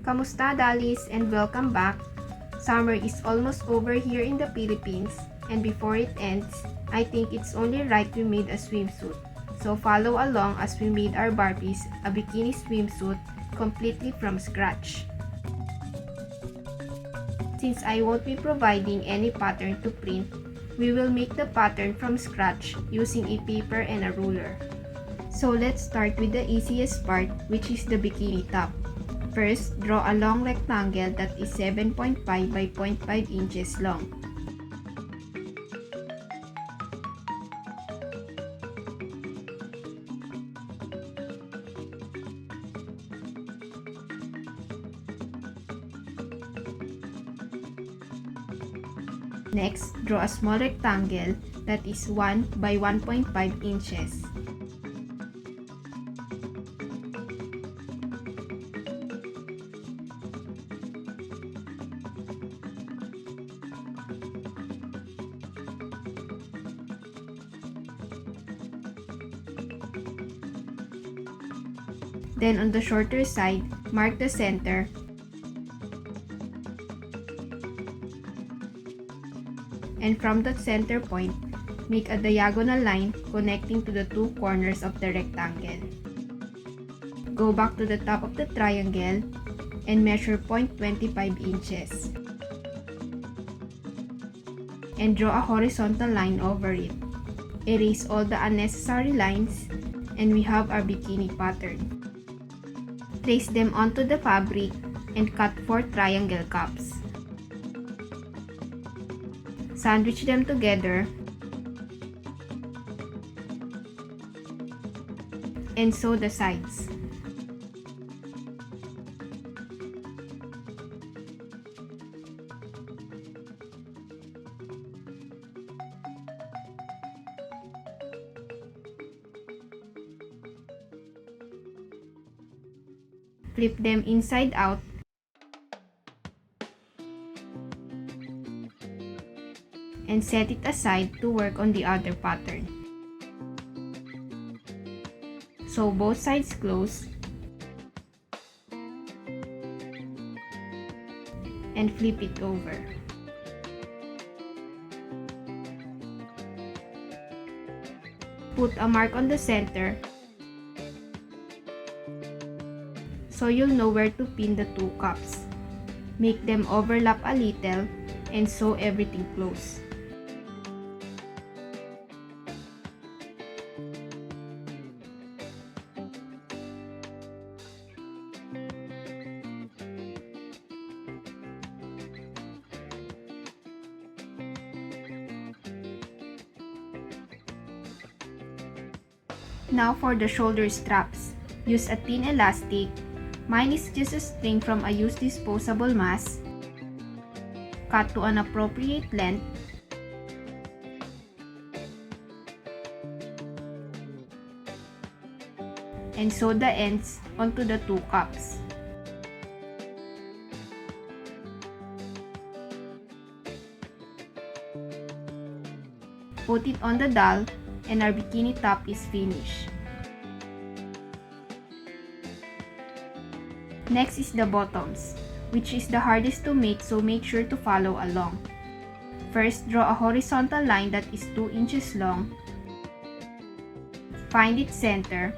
Kamusta, Dalis, and welcome back. Summer is almost over here in the Philippines, and before it ends, I think it's only right we made a swimsuit. So follow along as we made our Barbies a bikini swimsuit completely from scratch. Since I won't be providing any pattern to print, we will make the pattern from scratch using a paper and a ruler. So let's start with the easiest part, which is the bikini top. First, draw a long rectangle that is 7.5 by 0.5 inches long. Next, draw a small rectangle that is 1 by 1.5 inches. Then on the shorter side, mark the center. And from the center point, make a diagonal line connecting to the two corners of the rectangle. Go back to the top of the triangle and measure 0.25 inches. And draw a horizontal line over it. Erase all the unnecessary lines, and we have our bikini pattern. Place them onto the fabric and cut 4 triangle cups. Sandwich them together and sew the sides. Flip them inside out and set it aside to work on the other pattern. Sew both sides close and flip it over. Put a mark on the center so you'll know where to pin the two cups. Make them overlap a little and sew everything close. Now for the shoulder straps. Use a thin elastic. Mine is just a string from a used disposable mask. Cut to an appropriate length. And sew the ends onto the two cups. Put it on the doll and our bikini top is finished. Next is the bottoms, which is the hardest to make, so make sure to follow along. First, draw a horizontal line that is 2 inches long. Find its center.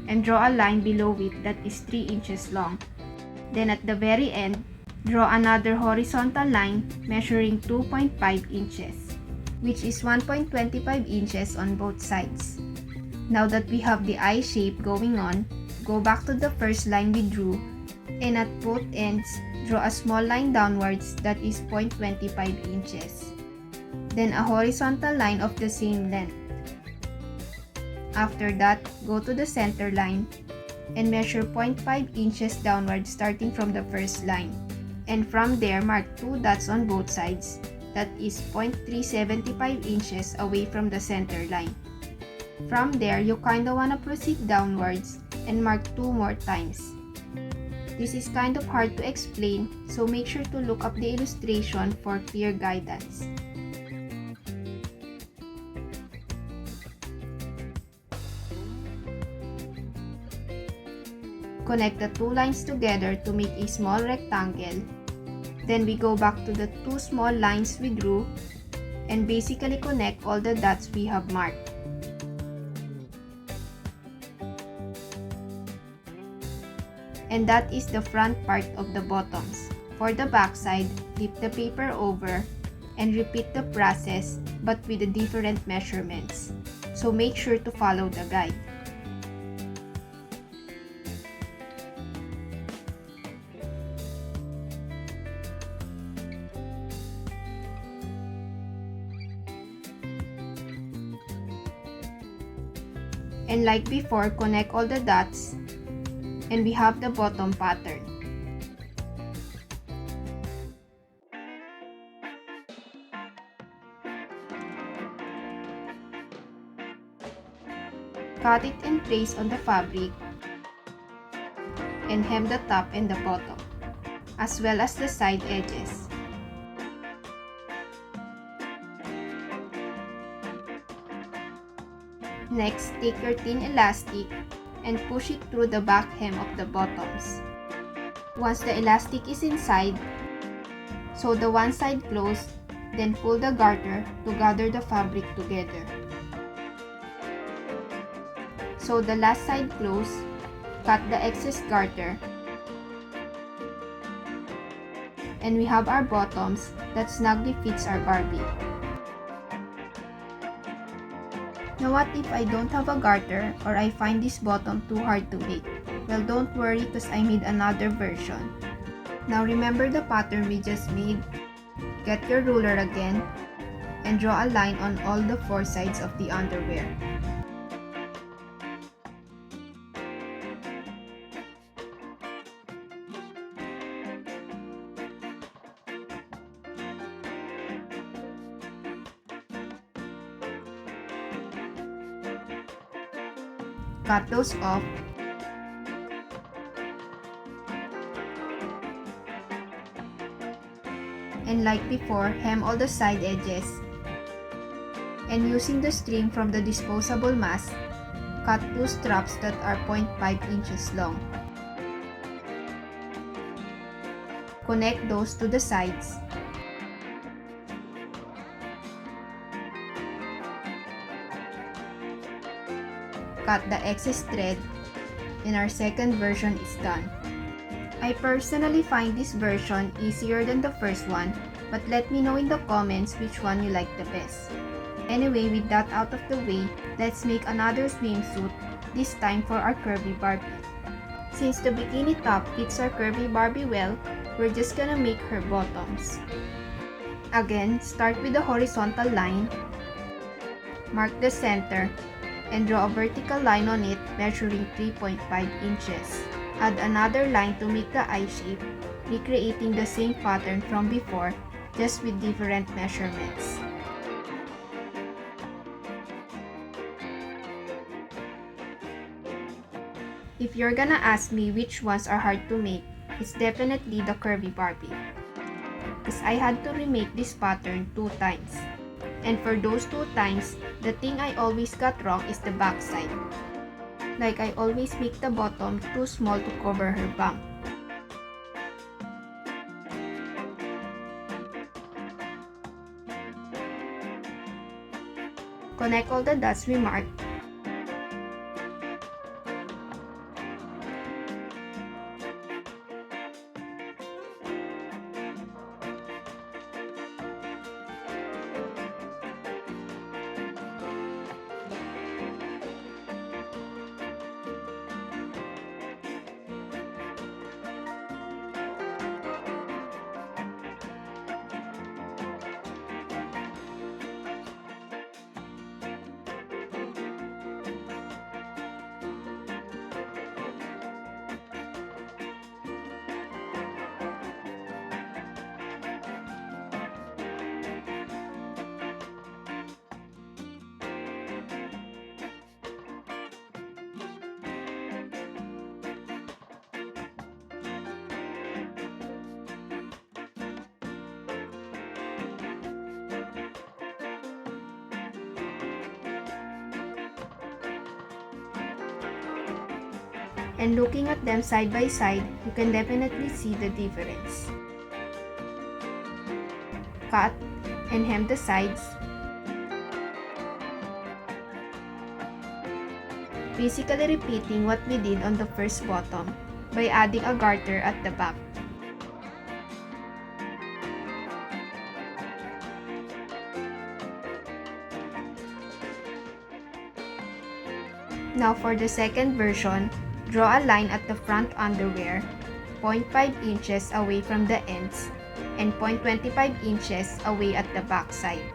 And draw a line below it that is 3 inches long. Then at the very end, draw another horizontal line measuring 2.5 inches, which is 1.25 inches on both sides. Now that we have the eye shape going on, go back to the first line we drew, and at both ends, draw a small line downwards that is 0.25 inches. Then a horizontal line of the same length. After that, go to the center line and measure 0.5 inches downward starting from the first line. And from there, mark 2 dots on both sides, that is 0.375 inches away from the center line. From there, you kinda wanna proceed downwards and mark 2 more times. This is kind of hard to explain, so make sure to look up the illustration for clear guidance. Connect the two lines together to make a small rectangle. Then we go back to the two small lines we drew and basically connect all the dots we have marked. And that is the front part of the bottoms. For the back side, flip the paper over and repeat the process but with the different measurements. So make sure to follow the guide. And like before, connect all the dots and we have the bottom pattern. Cut it and place on the fabric and hem the top and the bottom, as well as the side edges. Next, take your thin elastic and push it through the back hem of the bottoms. Once the elastic is inside, sew the one side closed, then pull the garter to gather the fabric together. Sew the last side closed, cut the excess garter, and we have our bottoms that snugly fits our Barbie. Now what if I don't have a garter or I find this bottom too hard to make? Well, don't worry because I made another version. Now remember the pattern we just made? Get your ruler again and draw a line on all the four sides of the underwear. Cut those off. And like before, hem all the side edges. And using the string from the disposable mask, cut two straps that are 0.5 inches long. Connect those to the sides. Cut the excess thread, and our second version is done. I personally find this version easier than the first one, but let me know in the comments which one you like the best. Anyway, with that out of the way, let's make another swimsuit, this time for our curvy Barbie. Since the bikini top fits our curvy Barbie well, we're just gonna make her bottoms. Again, start with the horizontal line, mark the center, and draw a vertical line on it measuring 3.5 inches. Add another line to make the eye shape, recreating the same pattern from before, just with different measurements. If you're gonna ask me which ones are hard to make, it's definitely the curvy Barbie, because I had to remake this pattern 2 times. And for those 2 times, the thing I always got wrong is the back side. Like I always make the bottom too small to cover her bump. Connect all the dots we marked. And looking at them side by side, you can definitely see the difference. Cut and hem the sides. Basically repeating what we did on the first bottom by adding a garter at the back. Now for the second version, draw a line at the front underwear, 0.5 inches away from the ends, and 0.25 inches away at the back side.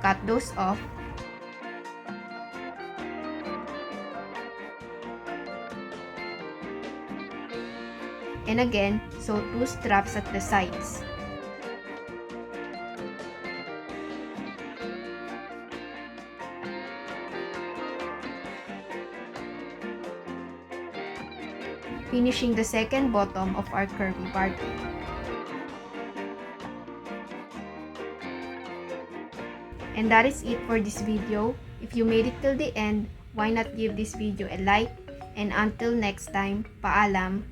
Cut those off. And again, sew 2 straps at the sides. Finishing the second bottom of our curvy barbie. And that is it for this video. If you made it till the end, why not give this video a like? And until next time, paalam!